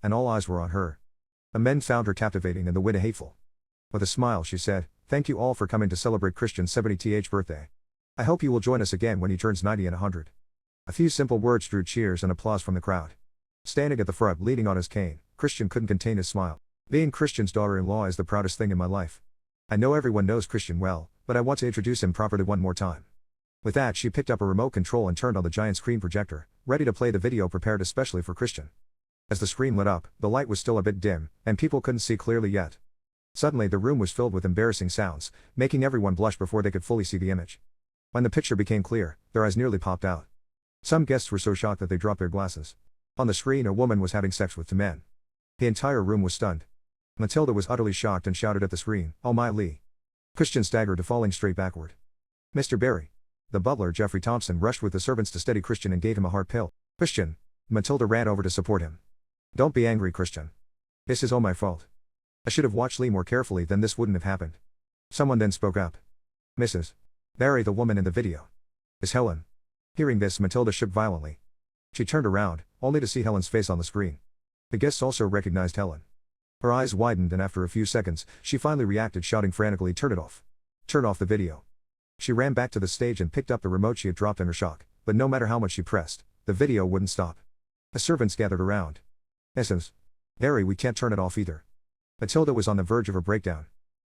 and all eyes were on her. The men found her captivating and the wit hateful. With a smile she said, "Thank you all for coming to celebrate Christian's 70th birthday. I hope you will join us again when he turns 90 and 100. A few simple words drew cheers and applause from the crowd. Standing at the front leaning on his cane, Christian couldn't contain his smile. Being Christian's daughter-in-law is the proudest thing in my life. I know everyone knows Christian well, but I want to introduce him properly one more time." With that she picked up a remote control and turned on the giant screen projector, ready to play the video prepared especially for Christian. As the screen lit up, the light was still a bit dim, and people couldn't see clearly yet. Suddenly the room was filled with embarrassing sounds, making everyone blush before they could fully see the image. When the picture became clear, their eyes nearly popped out. Some guests were so shocked that they dropped their glasses. On the screen a woman was having sex with two men. The entire room was stunned. Matilda was utterly shocked and shouted at the screen, "Oh my Lee!" Christian staggered to falling straight backward. "Mr. Barry!" The butler Jeffrey Thompson rushed with the servants to steady Christian and gave him a hard pill. "Christian!" Matilda ran over to support him. "Don't be angry, Christian. This is all my fault. I should have watched Lee more carefully, then this wouldn't have happened." Someone then spoke up. "Mrs. Barry, the woman in the video, is Helen." Hearing this, Matilda shook violently. She turned around, only to see Helen's face on the screen. The guests also recognized Helen. Her eyes widened and after a few seconds, she finally reacted, shouting frantically, "Turn it off! Turn off the video!" She ran back to the stage and picked up the remote she had dropped in her shock, but no matter how much she pressed, the video wouldn't stop. The servants gathered around. "Mrs. Barry, we can't turn it off either." Matilda was on the verge of a breakdown.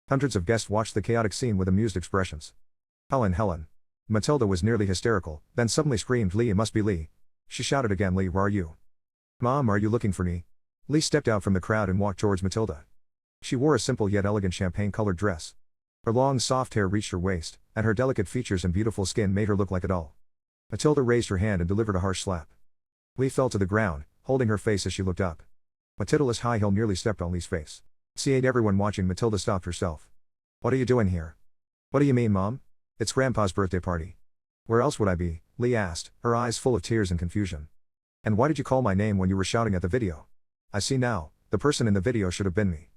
Hundreds of guests watched the chaotic scene with amused expressions. Helen. Matilda was nearly hysterical, then suddenly screamed, "Lee, it must be Lee." She shouted again, "Lee, where are you? Mom, are you looking for me?" Lee stepped out from the crowd and walked towards Matilda. She wore a simple yet elegant champagne-colored dress. Her long soft hair reached her waist, and her delicate features and beautiful skin made her look like a doll. Matilda raised her hand and delivered a harsh slap. Lee fell to the ground, holding her face as she looked up. Matilda's high heel nearly stepped on Lee's face. Seeing everyone watching, Matilda stopped herself. "What are you doing here?" "What do you mean, Mom? It's Grandpa's birthday party." "Where else would I be?" Lee asked, her eyes full of tears and confusion. "And why did you call my name when you were shouting at the video?" "I see now, the person in the video should have been me."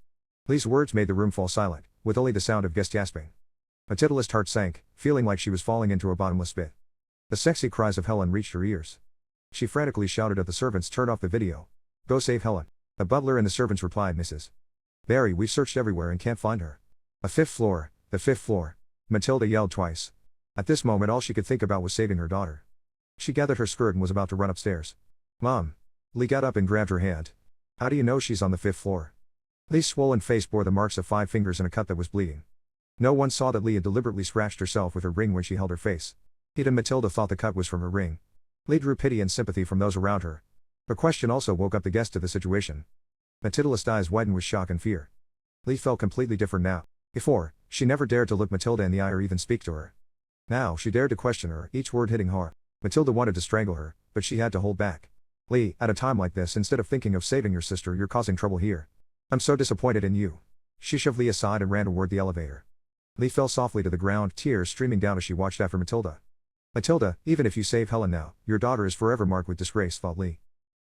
Lee's words made the room fall silent, with only the sound of guests gasping. Matilda's heart sank, feeling like she was falling into a bottomless pit. The sexy cries of Helen reached her ears. She frantically shouted at the servants, "Turn off the video. Go save Helen." The butler and the servants replied, "Mrs. Barry, we've searched everywhere and can't find her." The fifth floor. Matilda yelled twice. At this moment all she could think about was saving her daughter. She gathered her skirt and was about to run upstairs. "Mom." Lee got up and grabbed her hand. "How do you know she's on the 5th floor?" Lee's swollen face bore the marks of 5 fingers and a cut that was bleeding. No one saw that Lee had deliberately scratched herself with her ring when she held her face. Even Matilda thought the cut was from her ring. Lee drew pity and sympathy from those around her. Her question also woke up the guests to the situation. Matilda's eyes widened with shock and fear. Lee felt completely different now. Before, she never dared to look Matilda in the eye or even speak to her. Now she dared to question her, each word hitting hard. Matilda wanted to strangle her, but she had to hold back. "Lee, at a time like this, instead of thinking of saving your sister, you're causing trouble here. I'm so disappointed in you." She shoved Lee aside and ran toward the elevator. Lee fell softly to the ground, tears streaming down as she watched after Matilda. "Matilda, even if you save Helen now, your daughter is forever marked with disgrace," thought Lee.